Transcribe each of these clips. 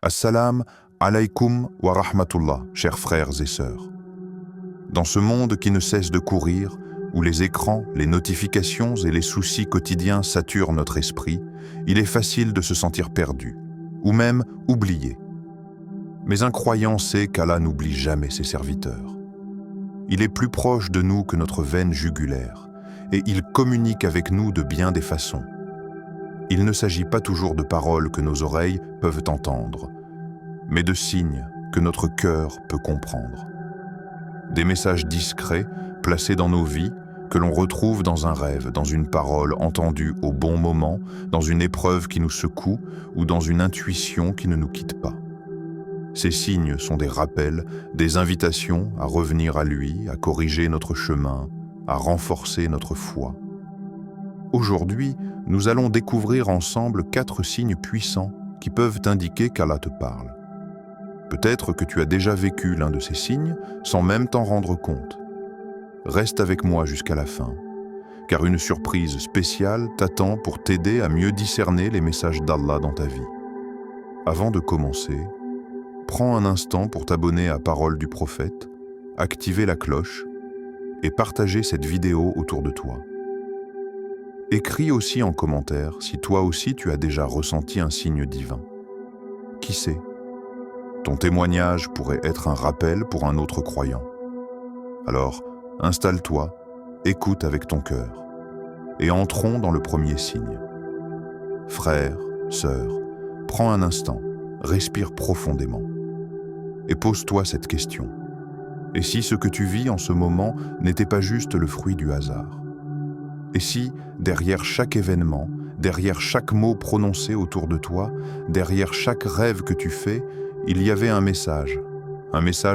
Assalam alaykum wa rahmatullah, chers frères et sœurs. Dans ce monde qui ne cesse de courir, où les écrans, les notifications et les soucis quotidiens saturent notre esprit, il est facile de se sentir perdu, ou même oublié. Mais un croyant sait qu'Allah n'oublie jamais ses serviteurs. Il est plus proche de nous que notre veine jugulaire, et il communique avec nous de bien des façons. Il ne s'agit pas toujours de paroles que nos oreilles peuvent entendre, mais de signes que notre cœur peut comprendre. Des messages discrets, placés dans nos vies, que l'on retrouve dans un rêve, dans une parole entendue au bon moment, dans une épreuve qui nous secoue ou dans une intuition qui ne nous quitte pas. Ces signes sont des rappels, des invitations à revenir à lui, à corriger notre chemin, à renforcer notre foi. Aujourd'hui, nous allons découvrir ensemble 4 signes puissants qui peuvent indiquer qu'Allah te parle. Peut-être que tu as déjà vécu l'un de ces signes sans même t'en rendre compte. Reste avec moi jusqu'à la fin, car une surprise spéciale t'attend pour t'aider à mieux discerner les messages d'Allah dans ta vie. Avant de commencer, prends un instant pour t'abonner à Parole du Prophète, activer la cloche et partager cette vidéo autour de toi. Écris aussi en commentaire si toi aussi tu as déjà ressenti un signe divin. Qui sait? Ton témoignage pourrait être un rappel pour un autre croyant. Alors, installe-toi, écoute avec ton cœur, et entrons dans le premier signe. Frère, sœur, prends un instant, respire profondément, et pose-toi cette question. Et si ce que tu vis en ce moment n'était pas juste le fruit du hasard? Et si, derrière chaque événement, derrière chaque mot prononcé autour de toi, derrière chaque rêve que tu fais, il y avait un message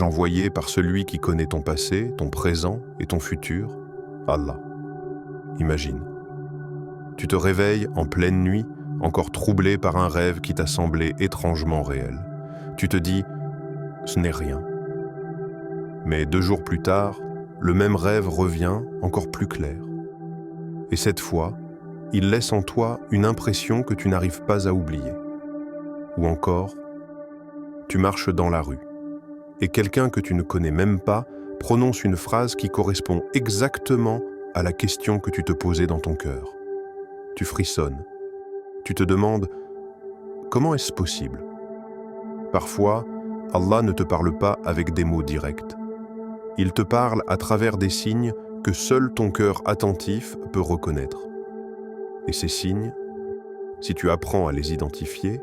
envoyé par celui qui connaît ton passé, ton présent et ton futur, Allah. Imagine. Tu te réveilles en pleine nuit, encore troublé par un rêve qui t'a semblé étrangement réel. Tu te dis, ce n'est rien. Mais 2 jours plus tard, le même rêve revient, encore plus clair. Et cette fois, il laisse en toi une impression que tu n'arrives pas à oublier. Ou encore, tu marches dans la rue, et quelqu'un que tu ne connais même pas prononce une phrase qui correspond exactement à la question que tu te posais dans ton cœur. Tu frissonnes. Tu te demandes, comment est-ce possible? Parfois, Allah ne te parle pas avec des mots directs. Il te parle à travers des signes que seul ton cœur attentif peut reconnaître. Et ces signes, si tu apprends à les identifier,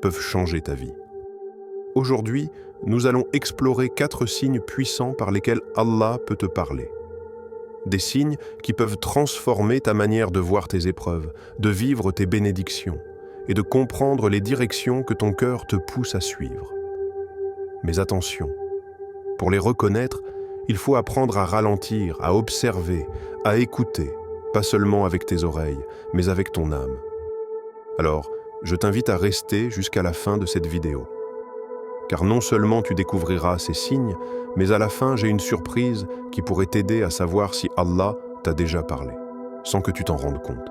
peuvent changer ta vie. Aujourd'hui, nous allons explorer 4 signes puissants par lesquels Allah peut te parler. Des signes qui peuvent transformer ta manière de voir tes épreuves, de vivre tes bénédictions et de comprendre les directions que ton cœur te pousse à suivre. Mais attention, pour les reconnaître, il faut apprendre à ralentir, à observer, à écouter, pas seulement avec tes oreilles, mais avec ton âme. Alors, je t'invite à rester jusqu'à la fin de cette vidéo. Car non seulement tu découvriras ces signes, mais à la fin, j'ai une surprise qui pourrait t'aider à savoir si Allah t'a déjà parlé, sans que tu t'en rendes compte.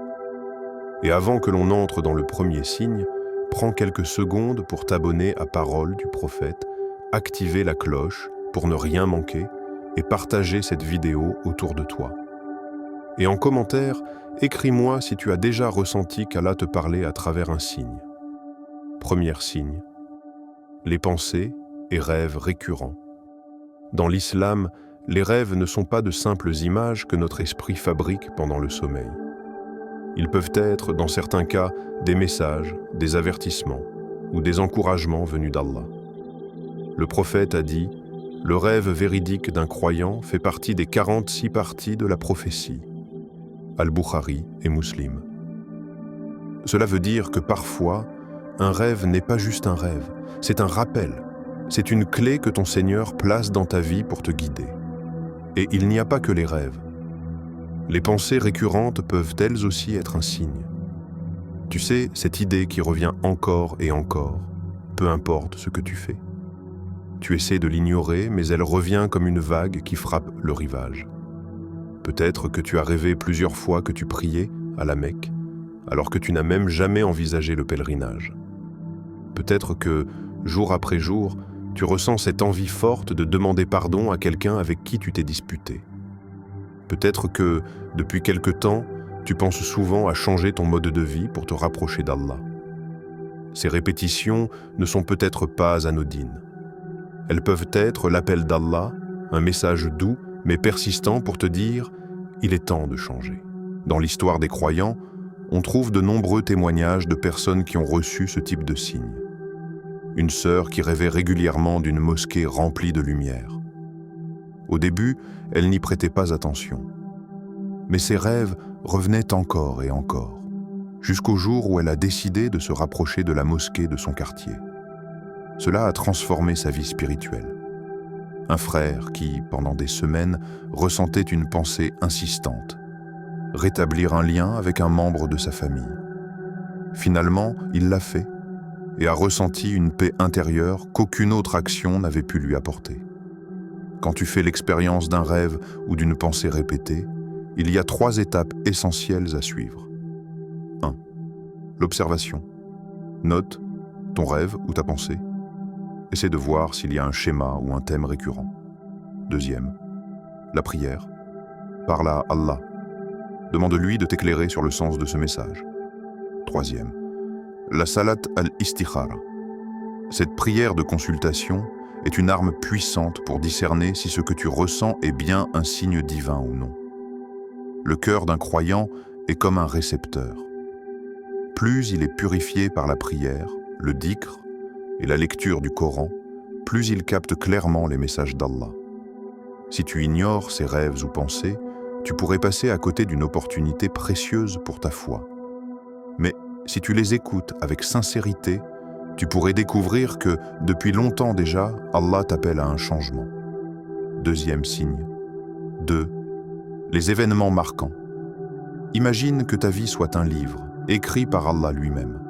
Et avant que l'on entre dans le premier signe, prends quelques secondes pour t'abonner à Parole du Prophète, activer la cloche pour ne rien manquer et partager cette vidéo autour de toi. Et en commentaire, écris-moi si tu as déjà ressenti qu'Allah te parlait à travers un signe. Premier signe. Les pensées et rêves récurrents. Dans l'islam, les rêves ne sont pas de simples images que notre esprit fabrique pendant le sommeil. Ils peuvent être, dans certains cas, des messages, des avertissements ou des encouragements venus d'Allah. Le prophète a dit « Le rêve véridique d'un croyant fait partie des 46 parties de la prophétie. » Al-Bukhari et Muslim. Cela veut dire que parfois, un rêve n'est pas juste un rêve, c'est un rappel. C'est une clé que ton Seigneur place dans ta vie pour te guider. Et il n'y a pas que les rêves. Les pensées récurrentes peuvent elles aussi être un signe. Tu sais, cette idée qui revient encore et encore, peu importe ce que tu fais. Tu essaies de l'ignorer, mais elle revient comme une vague qui frappe le rivage. Peut-être que tu as rêvé plusieurs fois que tu priais à la Mecque, alors que tu n'as même jamais envisagé le pèlerinage. Peut-être que jour après jour, tu ressens cette envie forte de demander pardon à quelqu'un avec qui tu t'es disputé. Peut-être que, depuis quelque temps, tu penses souvent à changer ton mode de vie pour te rapprocher d'Allah. Ces répétitions ne sont peut-être pas anodines. Elles peuvent être l'appel d'Allah, un message doux mais persistant pour te dire « il est temps de changer ». Dans l'histoire des croyants, on trouve de nombreux témoignages de personnes qui ont reçu ce type de signe. Une sœur qui rêvait régulièrement d'une mosquée remplie de lumière. Au début, elle n'y prêtait pas attention. Mais ses rêves revenaient encore et encore, jusqu'au jour où elle a décidé de se rapprocher de la mosquée de son quartier. Cela a transformé sa vie spirituelle. Un frère qui, pendant des semaines, ressentait une pensée insistante, rétablir un lien avec un membre de sa famille. Finalement, il l'a fait et a ressenti une paix intérieure qu'aucune autre action n'avait pu lui apporter. Quand tu fais l'expérience d'un rêve ou d'une pensée répétée, il y a 3 étapes essentielles à suivre. 1. L'observation. Note ton rêve ou ta pensée. Essaie de voir s'il y a un schéma ou un thème récurrent. 2. La prière. Parle à Allah. Demande-lui de t'éclairer sur le sens de ce message. 3. La salat al-istikhara. Cette prière de consultation est une arme puissante pour discerner si ce que tu ressens est bien un signe divin ou non. Le cœur d'un croyant est comme un récepteur. Plus il est purifié par la prière, le dhikr et la lecture du Coran, plus il capte clairement les messages d'Allah. Si tu ignores ces rêves ou pensées, tu pourrais passer à côté d'une opportunité précieuse pour ta foi. Mais si tu les écoutes avec sincérité, tu pourrais découvrir que, depuis longtemps déjà, Allah t'appelle à un changement. 2. signe. 2. Les événements marquants. Imagine que ta vie soit un livre, écrit par Allah lui-même.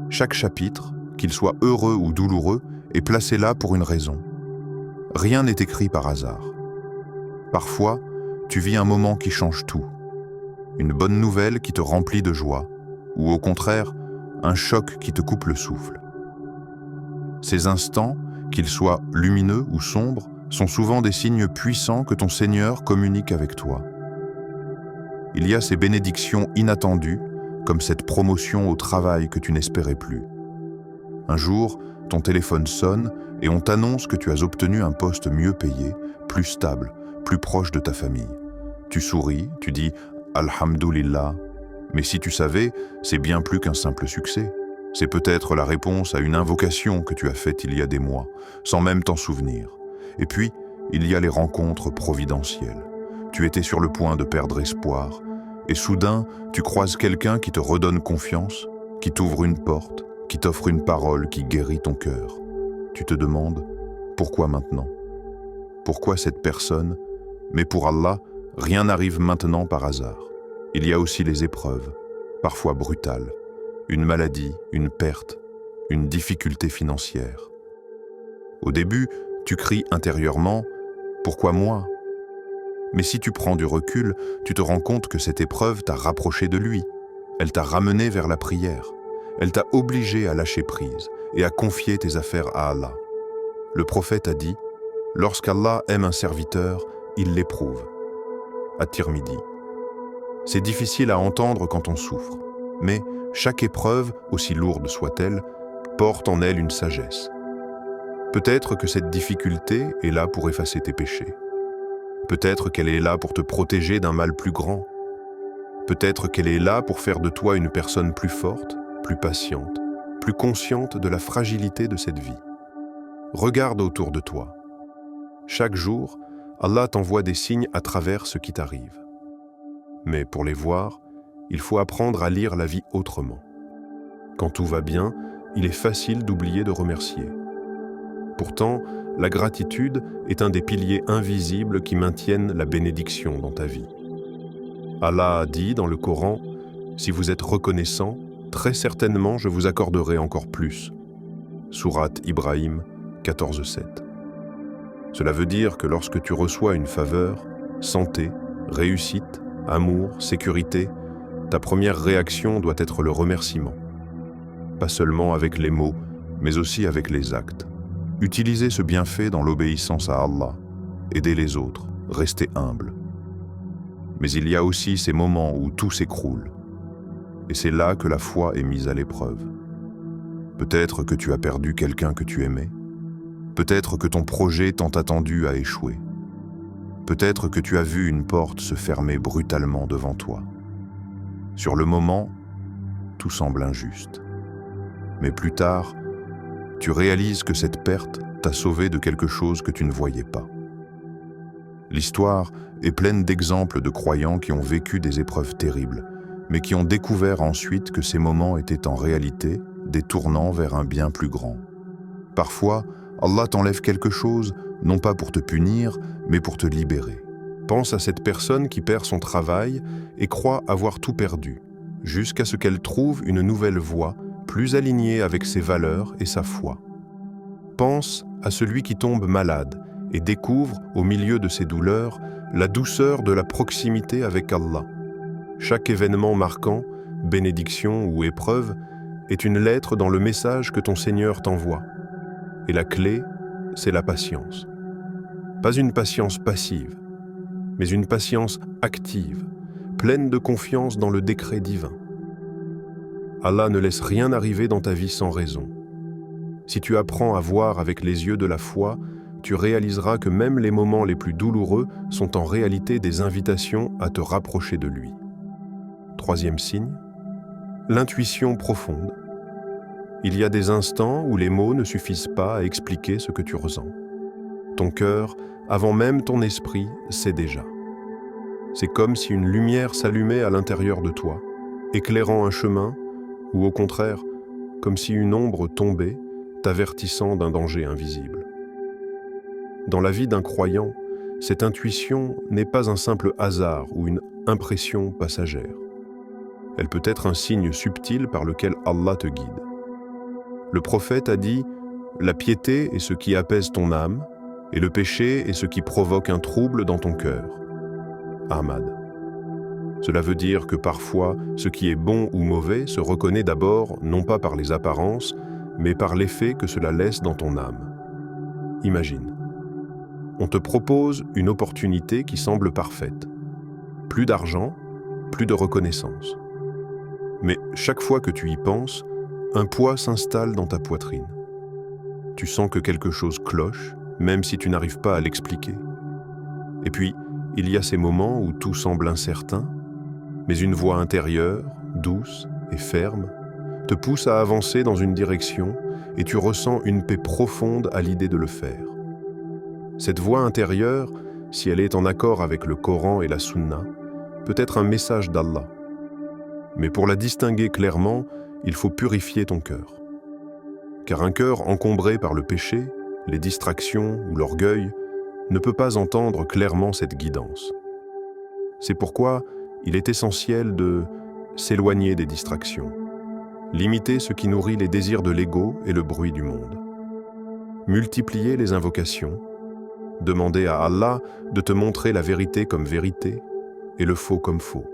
Chaque chapitre, qu'il soit heureux ou douloureux, est placé là pour une raison. Rien n'est écrit par hasard. Parfois, tu vis un moment qui change tout. Une bonne nouvelle qui te remplit de joie, ou au contraire, un choc qui te coupe le souffle. Ces instants, qu'ils soient lumineux ou sombres, sont souvent des signes puissants que ton Seigneur communique avec toi. Il y a ces bénédictions inattendues, comme cette promotion au travail que tu n'espérais plus. Un jour, ton téléphone sonne et on t'annonce que tu as obtenu un poste mieux payé, plus stable, plus proche de ta famille. Tu souris, tu dis « Alhamdulillah », mais si tu savais, c'est bien plus qu'un simple succès. C'est peut-être la réponse à une invocation que tu as faite il y a des mois, sans même t'en souvenir. Et puis, il y a les rencontres providentielles. Tu étais sur le point de perdre espoir, et soudain, tu croises quelqu'un qui te redonne confiance, qui t'ouvre une porte, qui t'offre une parole qui guérit ton cœur. Tu te demandes, pourquoi maintenant? Pourquoi cette personne? Mais pour Allah, rien n'arrive maintenant par hasard. Il y a aussi les épreuves, parfois brutales, une maladie, une perte, une difficulté financière. Au début, tu cries intérieurement « Pourquoi moi ?» Mais si tu prends du recul, tu te rends compte que cette épreuve t'a rapproché de lui. Elle t'a ramené vers la prière. Elle t'a obligé à lâcher prise et à confier tes affaires à Allah. Le prophète a dit « Lorsqu'Allah aime un serviteur, il l'éprouve. » At-Tirmidhi. C'est difficile à entendre quand on souffre, mais chaque épreuve, aussi lourde soit-elle, porte en elle une sagesse. Peut-être que cette difficulté est là pour effacer tes péchés. Peut-être qu'elle est là pour te protéger d'un mal plus grand. Peut-être qu'elle est là pour faire de toi une personne plus forte, plus patiente, plus consciente de la fragilité de cette vie. Regarde autour de toi. Chaque jour, Allah t'envoie des signes à travers ce qui t'arrive. Mais pour les voir, il faut apprendre à lire la vie autrement. Quand tout va bien, il est facile d'oublier de remercier. Pourtant, la gratitude est un des piliers invisibles qui maintiennent la bénédiction dans ta vie. Allah a dit dans le Coran, « Si vous êtes reconnaissant, très certainement je vous accorderai encore plus. » Sourate Ibrahim 14:7. Cela veut dire que lorsque tu reçois une faveur, santé, réussite, amour, sécurité, ta première réaction doit être le remerciement. Pas seulement avec les mots, mais aussi avec les actes. Utilisez ce bienfait dans l'obéissance à Allah, aidez les autres, restez humble. Mais il y a aussi ces moments où tout s'écroule, et c'est là que la foi est mise à l'épreuve. Peut-être que tu as perdu quelqu'un que tu aimais, peut-être que ton projet tant attendu a échoué, peut-être que tu as vu une porte se fermer brutalement devant toi. Sur le moment, tout semble injuste. Mais plus tard, tu réalises que cette perte t'a sauvé de quelque chose que tu ne voyais pas. L'histoire est pleine d'exemples de croyants qui ont vécu des épreuves terribles, mais qui ont découvert ensuite que ces moments étaient en réalité des tournants vers un bien plus grand. Parfois, Allah t'enlève quelque chose, non pas pour te punir, mais pour te libérer. Pense à cette personne qui perd son travail et croit avoir tout perdu, jusqu'à ce qu'elle trouve une nouvelle voie, plus alignée avec ses valeurs et sa foi. Pense à celui qui tombe malade et découvre, au milieu de ses douleurs, la douceur de la proximité avec Allah. Chaque événement marquant, bénédiction ou épreuve, est une lettre dans le message que ton Seigneur t'envoie. Et la clé, c'est la patience. Pas une patience passive, mais une patience active, pleine de confiance dans le décret divin. Allah ne laisse rien arriver dans ta vie sans raison. Si tu apprends à voir avec les yeux de la foi, tu réaliseras que même les moments les plus douloureux sont en réalité des invitations à te rapprocher de lui. Troisième signe, l'intuition profonde. Il y a des instants où les mots ne suffisent pas à expliquer ce que tu ressens. Ton cœur, avant même ton esprit, sait déjà. C'est comme si une lumière s'allumait à l'intérieur de toi, éclairant un chemin, ou au contraire, comme si une ombre tombait, t'avertissant d'un danger invisible. Dans la vie d'un croyant, cette intuition n'est pas un simple hasard ou une impression passagère. Elle peut être un signe subtil par lequel Allah te guide. Le prophète a dit « La piété est ce qui apaise ton âme, et le péché est ce qui provoque un trouble dans ton cœur. » Ahmad. Cela veut dire que parfois, ce qui est bon ou mauvais se reconnaît d'abord non pas par les apparences, mais par l'effet que cela laisse dans ton âme. Imagine. On te propose une opportunité qui semble parfaite. Plus d'argent, plus de reconnaissance. Mais chaque fois que tu y penses, un poids s'installe dans ta poitrine. Tu sens que quelque chose cloche, même si tu n'arrives pas à l'expliquer. Et puis, il y a ces moments où tout semble incertain, mais une voix intérieure, douce et ferme, te pousse à avancer dans une direction et tu ressens une paix profonde à l'idée de le faire. Cette voix intérieure, si elle est en accord avec le Coran et la Sunna, peut être un message d'Allah. Mais pour la distinguer clairement, il faut purifier ton cœur. Car un cœur encombré par le péché, les distractions ou l'orgueil ne peut pas entendre clairement cette guidance. C'est pourquoi il est essentiel de s'éloigner des distractions, limiter ce qui nourrit les désirs de l'ego et le bruit du monde, multiplier les invocations, demander à Allah de te montrer la vérité comme vérité et le faux comme faux.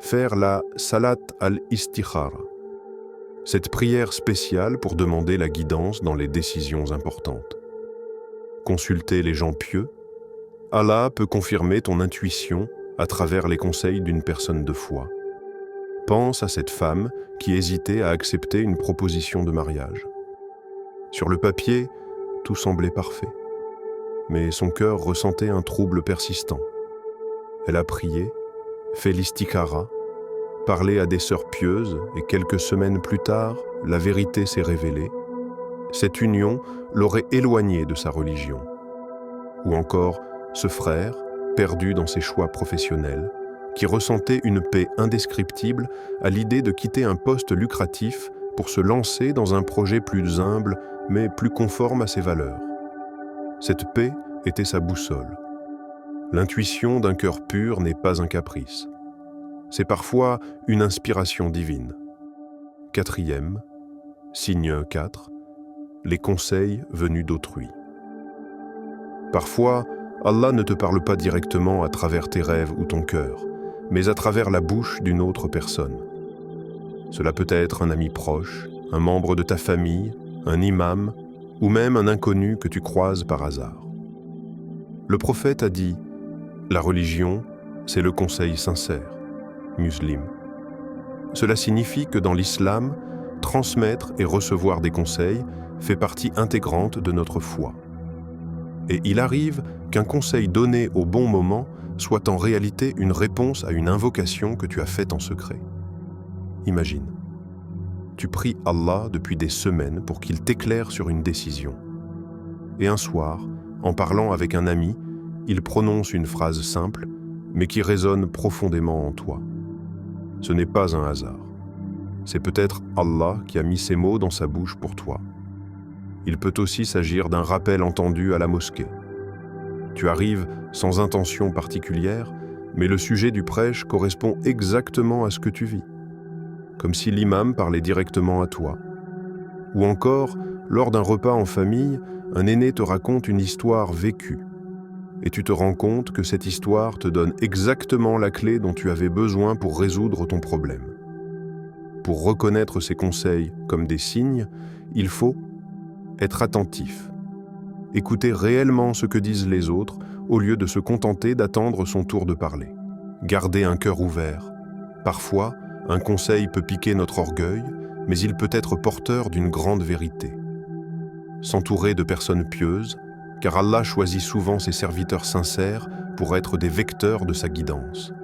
Faire la salat al-istikhara, cette prière spéciale pour demander la guidance dans les décisions importantes. Consulter les gens pieux, Allah peut confirmer ton intuition à travers les conseils d'une personne de foi. Pense à cette femme qui hésitait à accepter une proposition de mariage. Sur le papier, tout semblait parfait, mais son cœur ressentait un trouble persistant. Elle a prié, fait l'istikhara, parlé à des sœurs pieuses et quelques semaines plus tard, la vérité s'est révélée. Cette union l'aurait éloignée de sa religion. Ou encore, ce frère, perdu dans ses choix professionnels, qui ressentait une paix indescriptible à l'idée de quitter un poste lucratif pour se lancer dans un projet plus humble, mais plus conforme à ses valeurs. Cette paix était sa boussole. L'intuition d'un cœur pur n'est pas un caprice. C'est parfois une inspiration divine. Quatrième, signe 4, les conseils venus d'autrui. Parfois, Allah ne te parle pas directement à travers tes rêves ou ton cœur, mais à travers la bouche d'une autre personne. Cela peut être un ami proche, un membre de ta famille, un imam ou même un inconnu que tu croises par hasard. Le prophète a dit « La religion, c'est le conseil sincère » musulman. Cela signifie que dans l'islam, transmettre et recevoir des conseils fait partie intégrante de notre foi. Et il arrive qu'un conseil donné au bon moment soit en réalité une réponse à une invocation que tu as faite en secret. Imagine, tu pries Allah depuis des semaines pour qu'il t'éclaire sur une décision. Et un soir, en parlant avec un ami, il prononce une phrase simple, mais qui résonne profondément en toi. Ce n'est pas un hasard. C'est peut-être Allah qui a mis ces mots dans sa bouche pour toi. Il peut aussi s'agir d'un rappel entendu à la mosquée. Tu arrives sans intention particulière, mais le sujet du prêche correspond exactement à ce que tu vis. Comme si l'imam parlait directement à toi. Ou encore, lors d'un repas en famille, un aîné te raconte une histoire vécue. Et tu te rends compte que cette histoire te donne exactement la clé dont tu avais besoin pour résoudre ton problème. Pour reconnaître ces conseils comme des signes, il faut être attentif. Écouter réellement ce que disent les autres au lieu de se contenter d'attendre son tour de parler. Garder un cœur ouvert. Parfois, un conseil peut piquer notre orgueil, mais il peut être porteur d'une grande vérité. S'entourer de personnes pieuses, car Allah choisit souvent ses serviteurs sincères pour être des vecteurs de sa guidance.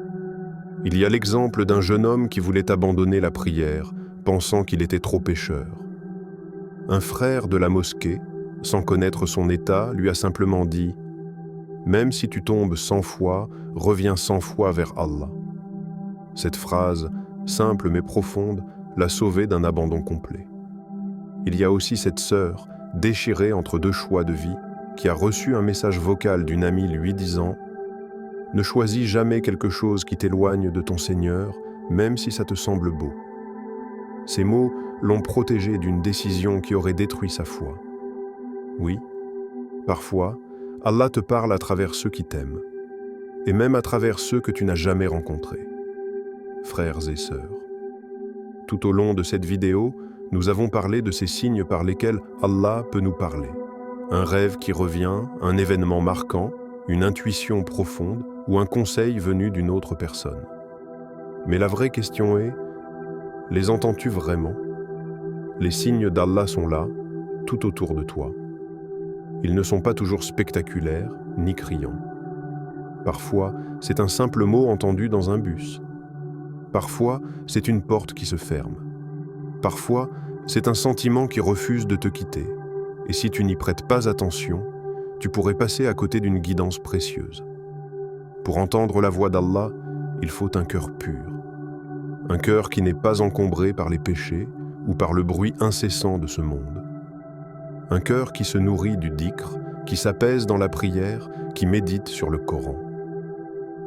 Il y a l'exemple d'un jeune homme qui voulait abandonner la prière, pensant qu'il était trop pécheur. Un frère de la mosquée, sans connaître son état, lui a simplement dit « Même si tu tombes 100 fois, reviens 100 fois vers Allah ». Cette phrase, simple mais profonde, l'a sauvé d'un abandon complet. Il y a aussi cette sœur, déchirée entre deux choix de vie, qui a reçu un message vocal d'une amie lui disant « Ne choisis jamais quelque chose qui t'éloigne de ton Seigneur, même si ça te semble beau. » Ces mots l'ont protégée d'une décision qui aurait détruit sa foi. Oui, parfois, Allah te parle à travers ceux qui t'aiment, et même à travers ceux que tu n'as jamais rencontrés. Frères et sœurs, tout au long de cette vidéo, nous avons parlé de ces signes par lesquels Allah peut nous parler. Un rêve qui revient, un événement marquant, une intuition profonde ou un conseil venu d'une autre personne. Mais la vraie question est, les entends-tu vraiment? Les signes d'Allah sont là, tout autour de toi. Ils ne sont pas toujours spectaculaires ni criants. Parfois, c'est un simple mot entendu dans un bus. Parfois, c'est une porte qui se ferme. Parfois, c'est un sentiment qui refuse de te quitter. Et si tu n'y prêtes pas attention, tu pourrais passer à côté d'une guidance précieuse. Pour entendre la voix d'Allah, il faut un cœur pur. Un cœur qui n'est pas encombré par les péchés ou par le bruit incessant de ce monde. Un cœur qui se nourrit du dhikr, qui s'apaise dans la prière, qui médite sur le Coran.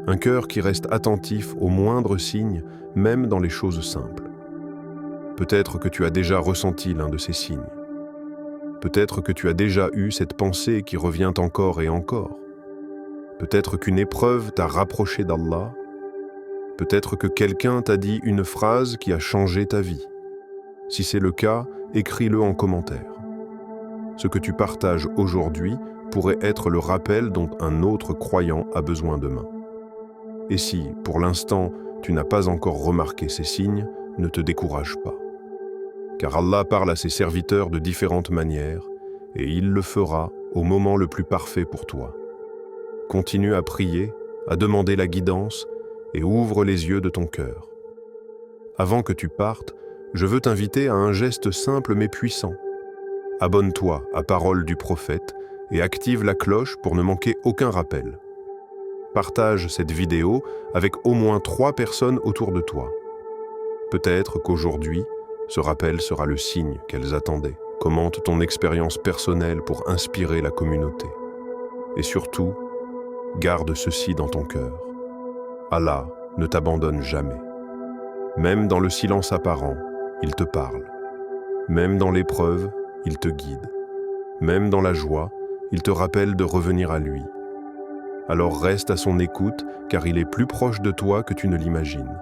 Un cœur qui reste attentif aux moindres signes, même dans les choses simples. Peut-être que tu as déjà ressenti l'un de ces signes. Peut-être que tu as déjà eu cette pensée qui revient encore et encore. Peut-être qu'une épreuve t'a rapproché d'Allah. Peut-être que quelqu'un t'a dit une phrase qui a changé ta vie. Si c'est le cas, écris-le en commentaire. Ce que tu partages aujourd'hui pourrait être le rappel dont un autre croyant a besoin demain. Et si, pour l'instant, tu n'as pas encore remarqué ces signes, ne te décourage pas. Car Allah parle à ses serviteurs de différentes manières, et il le fera au moment le plus parfait pour toi. Continue à prier, à demander la guidance, et ouvre les yeux de ton cœur. Avant que tu partes, je veux t'inviter à un geste simple mais puissant. Abonne-toi à Parole du Prophète et active la cloche pour ne manquer aucun rappel. Partage cette vidéo avec au moins 3 personnes autour de toi. Peut-être qu'aujourd'hui, ce rappel sera le signe qu'elles attendaient. Commente ton expérience personnelle pour inspirer la communauté. Et surtout, garde ceci dans ton cœur. Allah ne t'abandonne jamais. Même dans le silence apparent, il te parle. Même dans l'épreuve, il te guide. Même dans la joie, il te rappelle de revenir à lui. Alors reste à son écoute, car il est plus proche de toi que tu ne l'imagines.